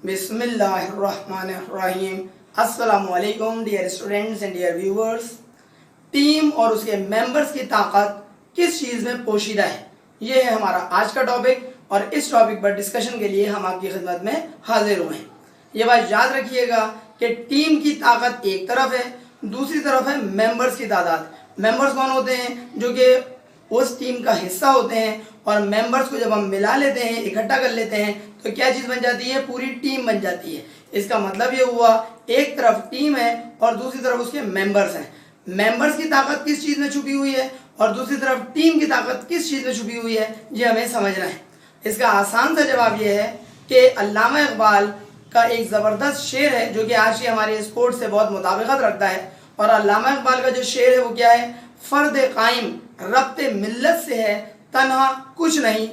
बिस्मिल्लाहिर्रहमानिर्रहीम। अस्सलामुअलैकुम dear students and dear viewers. Team और उसके मेंबर्स की ताकत किस चीज़ में पोशीदा है, ये है हमारा आज का टॉपिक। और इस टॉपिक पर डिस्कशन के लिए हम आपकी खिदमत में हाजिर हुए हैं। ये बात याद रखिएगा कि टीम की ताकत एक तरफ है, दूसरी तरफ है मेंबर्स की तादाद। मेंबर्स कौन होते हैं? जो कि उस टीम का हिस्सा होते हैं। और मेंबर्स को जब हम मिला लेते हैं, इकट्ठा कर लेते हैं, तो क्या चीज़ बन जाती है? पूरी टीम बन जाती है। इसका मतलब ये हुआ, एक तरफ टीम है और दूसरी तरफ उसके मेंबर्स हैं। मेंबर्स की ताकत किस चीज़ में छुपी हुई है और दूसरी तरफ टीम की ताकत किस चीज़ में छुपी हुई है, ये हमें समझना है। इसका आसान सा जवाब ये है कि अल्लामा इकबाल का एक ज़बरदस्त शेर है जो कि आज की हमारे स्पोर्ट्स से बहुत मुताबिकत रखता है। और अल्लामा इकबाल का जो शेर है वो क्या है? फ़र्द कायम रब्ते मिल्लत से है, तन्हा कुछ नहीं,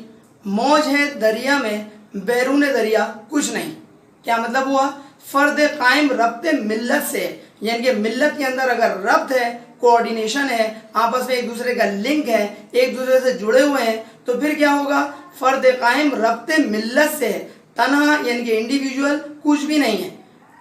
मौज है दरिया में, बैरून दरिया कुछ नहीं। क्या मतलब हुआ? फ़र्द कायम रब्ते मिल्लत से, यानी कि मिल्लत के अंदर अगर रब्त है, कोऑर्डिनेशन है, आपस में एक दूसरे का लिंक है, एक दूसरे से जुड़े हुए हैं, तो फिर क्या होगा? फ़र्द कायम रब्ते मिल्लत से है, तन्हा यानी कि इंडिविजुअल कुछ भी नहीं है,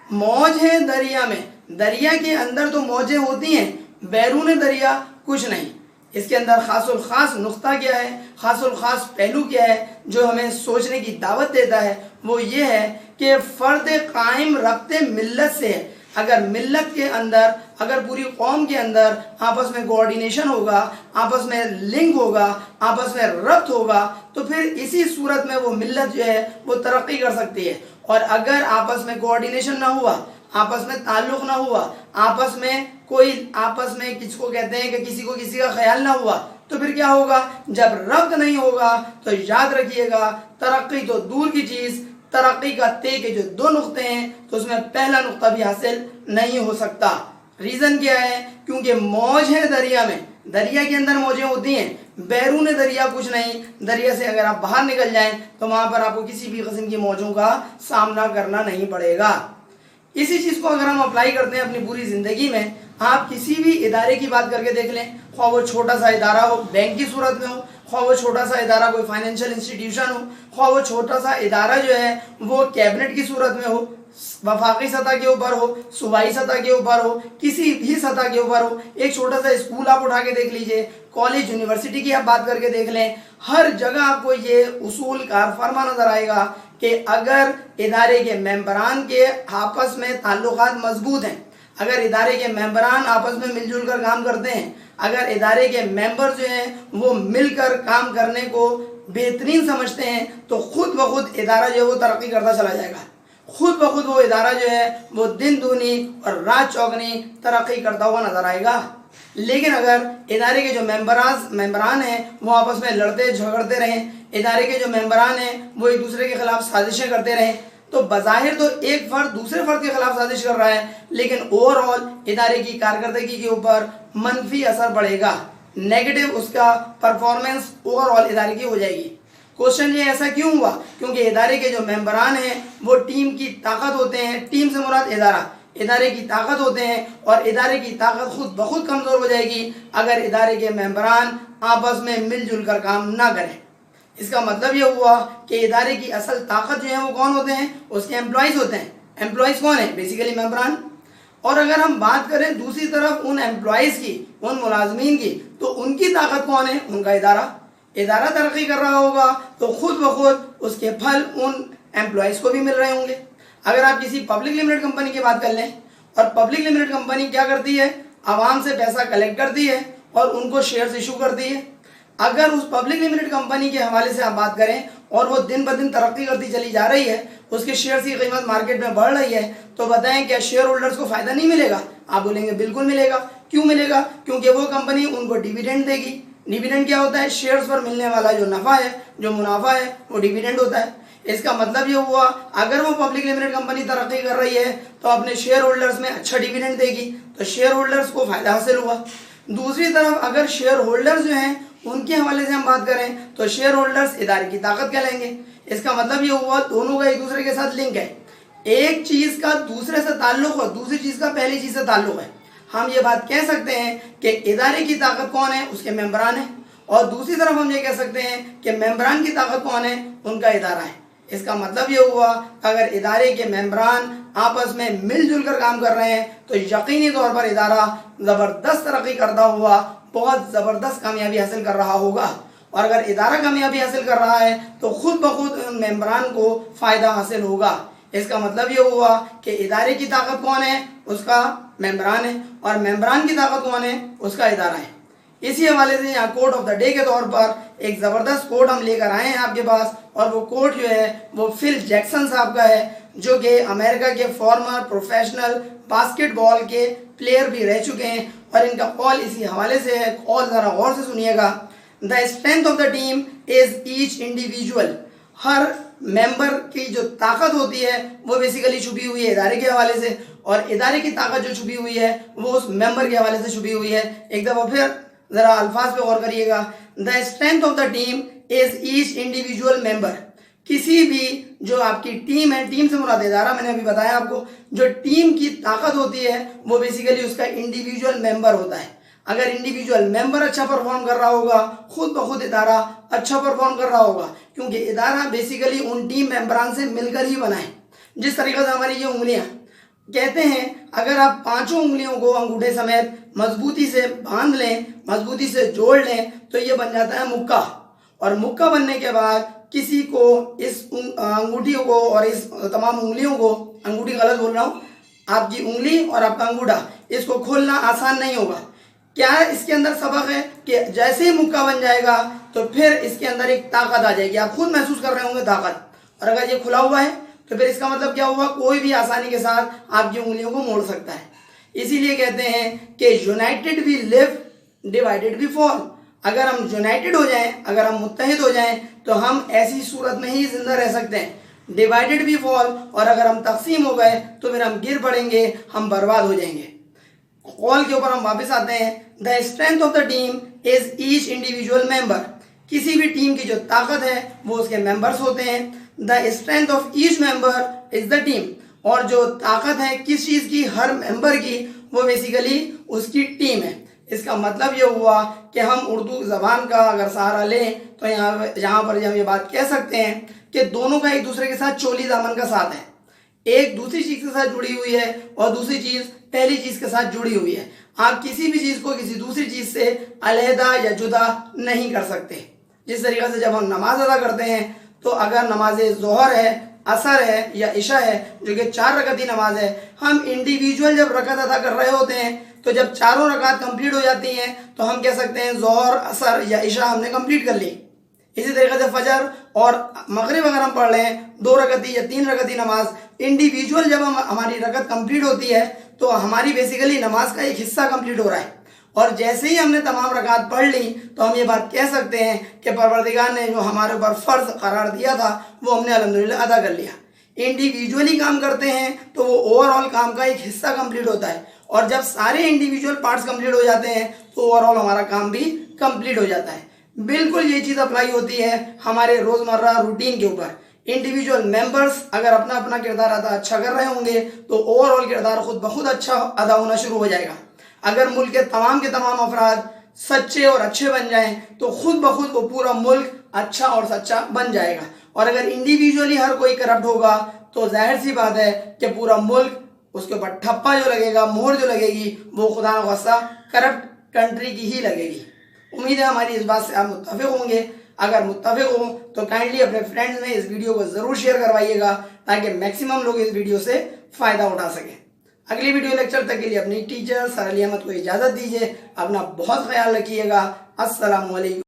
मौज है दरिया में, दरिया के अंदर तो मौजें होती हैं, बैरून दरिया कुछ नहीं। इसके अंदर खासुल खास नुक्ता क्या है, खासुल खास पहलू क्या है जो हमें सोचने की दावत देता है? वो ये है कि फ़र्द कायम रब्ते मिल्लत से है। अगर मिल्लत के अंदर, अगर पूरी कौम के अंदर आपस में कोऑर्डिनेशन होगा, आपस में लिंक होगा, आपस में रब्त होगा, तो फिर इसी सूरत में वो मिल्लत जो है वो तरक्की कर सकती है। और अगर आपस में कोऑर्डिनेशन ना हुआ, आपस में ताल्लुक ना हुआ, आपस में किसको कहते हैं कि किसी को किसी का ख्याल ना हुआ, तो फिर क्या होगा? जब रब्त नहीं होगा तो याद रखिएगा, तरक्की तो दूर की चीज़, तरक्की का तय के जो दो नुक्ते हैं तो उसमें पहला नुक्ता भी हासिल नहीं हो सकता। रीज़न क्या है? क्योंकि मौज है दरिया में, दरिया के अंदर मौजें होती हैं, बैरून दरिया कुछ नहीं। दरिया से अगर आप बाहर निकल जाएं तो वहां पर आपको किसी भी किस्म की मौजों का सामना करना नहीं पड़ेगा। इसी चीज़ को अगर हम अप्लाई करते हैं अपनी पूरी ज़िंदगी में, आप किसी भी इदारे की बात करके देख लें, ख्वाह वो छोटा सा इदारा हो, बैंक की सूरत में हो, ख्वाह वो छोटा सा इदारा कोई फाइनेंशियल इंस्टीट्यूशन हो, ख्वाह वो छोटा सा इदारा जो है वो कैबिनेट की सूरत में हो, वफाकी सतह के ऊपर हो, सूबाई सतह के ऊपर हो, किसी भी सतह के ऊपर हो, एक छोटा सा स्कूल आप उठा के देख लीजिए, कॉलेज यूनिवर्सिटी की आप बात करके देख लें, हर जगह आपको ये उसूल कारफरमा नजर आएगा कि अगर इदारे के मेंबरान के आपस में ताल्लुकात मजबूत हैं, अगर इदारे के मेंबरान आपस में मिलजुल कर काम करते हैं, अगर इदारे के मेंबर जो हैं वो मिलकर काम करने को बेहतरीन समझते हैं, तो खुद ब खुद इदारा जो है वो तरक्की करता चला जाएगा। खुद ब खुद वो इदारा जो है वो दिन दूनी और रात चौगनी तरक्की करता हुआ नजर आएगा। लेकिन अगर इदारे के जो मेंबरान हैं वो आपस में लड़ते झगड़ते रहें, इदारे के जो मेंबरान हैं वो एक दूसरे के खिलाफ साजिशें करते रहें, तो बज़ाहिर तो एक फर्द दूसरे फर्द के खिलाफ साजिश कर रहा है, लेकिन ओवरऑल इदारे की कारकर्दगी के ऊपर मनफी असर पड़ेगा, नेगेटिव उसका परफॉर्मेंस ओवरऑल इदारे की हो जाएगी। क्वेश्चन ये ऐसा क्यों हुआ? क्योंकि इदारे के जो मेंबरान हैं वो टीम की ताकत होते हैं, टीम से मुराद इदारे की ताकत होते हैं, और इदारे की ताकत खुद ब खुद कमज़ोर हो जाएगी अगर इदारे के मेंबरान आपस में मिलजुल कर काम ना करें। इसका मतलब ये हुआ कि इदारे की असल ताकत जो है वो कौन होते हैं? उसके एम्प्लॉयज़ होते हैं। एम्प्लॉयज़ कौन है? बेसिकली मेंबरान। और अगर हम बात करें दूसरी तरफ उन एम्प्लॉयज़ की, उन मुलाजमीन की, तो उनकी ताकत कौन है? उनका इदारा तरक्की कर रहा होगा तो खुद ब खुद उसके फल उन एम्प्लॉयज़ को भी मिल रहे होंगे। अगर आप किसी पब्लिक लिमिटेड कंपनी की बात कर लें, और पब्लिक लिमिटेड कंपनी क्या करती है? आवाम से पैसा कलेक्ट करती है और उनको शेयर्स इशू करती है। अगर उस पब्लिक लिमिटेड कंपनी के हवाले से आप बात करें और वो दिन ब दिन तरक्की करती चली जा रही है, उसके शेयर्स की कीमत मार्केट में बढ़ रही है, तो बताएं क्या शेयर होल्डर्स को फ़ायदा नहीं मिलेगा? आप बोलेंगे बिल्कुल मिलेगा। क्यों मिलेगा? क्योंकि वो कंपनी उनको डिविडेंड देगी। डिविडेंड क्या होता है? शेयर्स पर मिलने वाला जो नफ़ा है, जो मुनाफा है, वो डिविडेंड होता है। इसका मतलब ये हुआ, अगर वो पब्लिक लिमिटेड कंपनी तरक्की कर रही है तो अपने शेयर होल्डर्स में अच्छा डिविडेंड देगी, तो शेयर होल्डर्स को फ़ायदा हासिल हुआ। दूसरी तरफ अगर शेयर होल्डर्स जो हैं उनके हवाले से हम बात करें तो शेयर होल्डर्स इदारे की ताकत कहलाएंगे। इसका मतलब ये हुआ दोनों का एक दूसरे के साथ लिंक है, एक चीज़ का दूसरे से ताल्लुक और दूसरी चीज़ का पहली चीज़ से ताल्लुक है। हम ये बात कह सकते हैं कि इदारे की ताकत कौन है? उसके मेंबरान है। और दूसरी तरफ हम ये कह सकते हैं कि मेंबरान की ताकत कौन है? उनका इदारा है। इसका मतलब ये हुआ कि अगर इदारे के मेंबरान आपस में मिलजुल कर काम कर रहे हैं तो यकीनी तौर पर इदारा ज़बरदस्त तरक्की करता हुआ बहुत ज़बरदस्त कामयाबी हासिल कर रहा होगा। और अगर इदारा कामयाबी हासिल कर रहा है तो खुद ब खुद उन मेंबरान को फ़ायदा हासिल होगा। इसका मतलब ये हुआ कि इदारे की ताकत कौन है, उसका मेंबरान है, और मेंबरान की ताकत कौन है, उसका इदारा है। इसी हवाले से यहाँ कोट ऑफ द डे के तौर पर एक ज़बरदस्त कोट हम लेकर आए हैं आपके पास, और वो कोट जो है वो फिल जैक्सन साहब का है, जो कि अमेरिका के फॉर्मर प्रोफेशनल बास्केटबॉल के प्लेयर भी रह चुके हैं। और इनका कॉल इसी हवाले से है, कॉल ज़रा गौर से सुनिएगा। The strength of the team is each individual. Her member की जो ताकत होती है वो बेसिकली छुपी हुई है इदारे के हवाले से, और इदारे की ताकत जो छुपी हुई है वो उस मेंबर के हवाले से छुपी हुई है। एक दफ़ा फिर ज़रा अल्फाज पे गौर करिएगा। The strength of the team is each individual member. किसी भी जो आपकी टीम है, टीम से मुराद इदारा, मैंने अभी बताया आपको, जो टीम की ताकत होती है वो बेसिकली उसका इंडिविजुअल मेंबर होता है। अगर इंडिविजुअल मेंबर अच्छा परफॉर्म कर रहा होगा, खुद ब खुद इदारा अच्छा परफॉर्म कर रहा होगा, क्योंकि इदारा बेसिकली उन टीम मेंबरान से मिलकर ही बना है। जिस तरीके से हमारी ये उंगलियां, कहते हैं अगर आप पांचों उंगलियों को अंगूठे समेत मजबूती से बांध लें, मजबूती से जोड़ लें, तो ये बन जाता है मुक्का। और मुक्का बनने के बाद किसी को इस अंगूठी को और इस तमाम उंगलियों को, अंगूठी गलत बोल रहा हूँ, आपकी उंगली और आपका अंगूठा, इसको खोलना आसान नहीं होगा। क्या इसके अंदर सबक है कि जैसे ही मुक्का बन जाएगा तो फिर इसके अंदर एक ताकत आ जाएगी, आप खुद महसूस कर रहे होंगे ताकत। और अगर ये खुला हुआ है तो फिर इसका मतलब क्या हुआ, कोई भी आसानी के साथ आपकी उंगलियों को मोड़ सकता है। इसीलिए कहते हैं कि united we live, divided we fall. अगर हम यूनाइटेड हो जाएं, अगर हम मुत्तहिद हो जाएं, तो हम ऐसी सूरत में ही जिंदा रह सकते हैं। डिवाइडेड वी फॉल, और अगर हम तकसीम हो गए तो फिर हम गिर पड़ेंगे, हम बर्बाद हो जाएंगे। कॉल के ऊपर हम वापस आते हैं। The strength of the team is each individual member. किसी भी टीम की जो ताकत है वो उसके मेंबर्स होते हैं। The strength of each member is the team. और जो ताकत है किस चीज़ की, हर मेंबर की, वो बेसिकली उसकी टीम है। इसका मतलब ये हुआ कि हम उर्दू ज़बान का अगर सहारा लें तो यहाँ पर हम ये बात कह सकते हैं कि दोनों का एक दूसरे के साथ चोली दामन का साथ है। एक दूसरी चीज़ के साथ जुड़ी हुई है और दूसरी चीज़ पहली चीज़ के साथ जुड़ी हुई है। आप किसी भी चीज़ को किसी दूसरी चीज़ से अलहदा या जुदा नहीं कर सकते। जिस तरीके से जब हम नमाज अदा करते हैं तो अगर नमाज ज़ोहर है, असर है या इशा है, जो कि 4 रकअती नमाज है, हम इंडिविजुअल जब रकअत अदा कर रहे होते हैं तो जब चारों रकात कंप्लीट हो जाती हैं तो हम कह सकते हैं ज़ोहर, असर या इशा हमने कंप्लीट कर ली। इसी तरीके से फजर और मगरिब अगर हम पढ़ रहे हैं 2 रकअती या 3 रकअती नमाज, इंडिविजुअल जब हमारी रकअत कंप्लीट होती है तो हमारी बेसिकली नमाज का एक हिस्सा कंप्लीट हो रहा है। और जैसे ही हमने तमाम रकात पढ़ ली तो हम ये बात कह सकते हैं कि परवरदिगार ने जो हमारे ऊपर फ़र्ज करार दिया था वो हमने अल्हम्दुलिल्लाह अदा कर लिया। इंडिविजुअली काम करते हैं तो वो ओवरऑल काम का एक हिस्सा कंप्लीट होता है, और जब सारे इंडिविजुअल पार्ट्स कंप्लीट हो जाते हैं तो ओवरऑल हमारा काम भी कंप्लीट हो जाता है। बिल्कुल ये चीज़ अप्लाई होती है हमारे रोज़मर्रा रूटीन के ऊपर। इंडिविजुअल मेंबर्स अगर अपना अपना किरदार अदा अच्छा कर रहे होंगे तो ओवरऑल किरदार खुद ब खुद अच्छा अदा होना शुरू हो जाएगा। अगर मुल्क के तमाम अफराद सच्चे और अच्छे बन जाएं तो खुद ब खुद वो पूरा मुल्क अच्छा और सच्चा बन जाएगा। और अगर इंडिविजुअली हर कोई करप्ट होगा तो जाहिर सी बात है कि पूरा मुल्क, उसके ऊपर ठप्पा जो लगेगा, मोहर जो लगेगी, वो खुदा न खास्ता करप्ट कंट्री की ही लगेगी। उम्मीद है हमारी इस बात से आप मुत्तफिक होंगे। अगर मुत्तफिक हो तो काइंडली अपने फ्रेंड्स में इस वीडियो को ज़रूर शेयर करवाइएगा ताकि मैक्सिमम लोग इस वीडियो से फ़ायदा उठा सकें। अगली वीडियो लेक्चर तक के लिए अपनी टीचर सर अली अहमद को इजाज़त दीजिए। अपना बहुत ख्याल रखिएगा। अस्सलामु अलैकुम।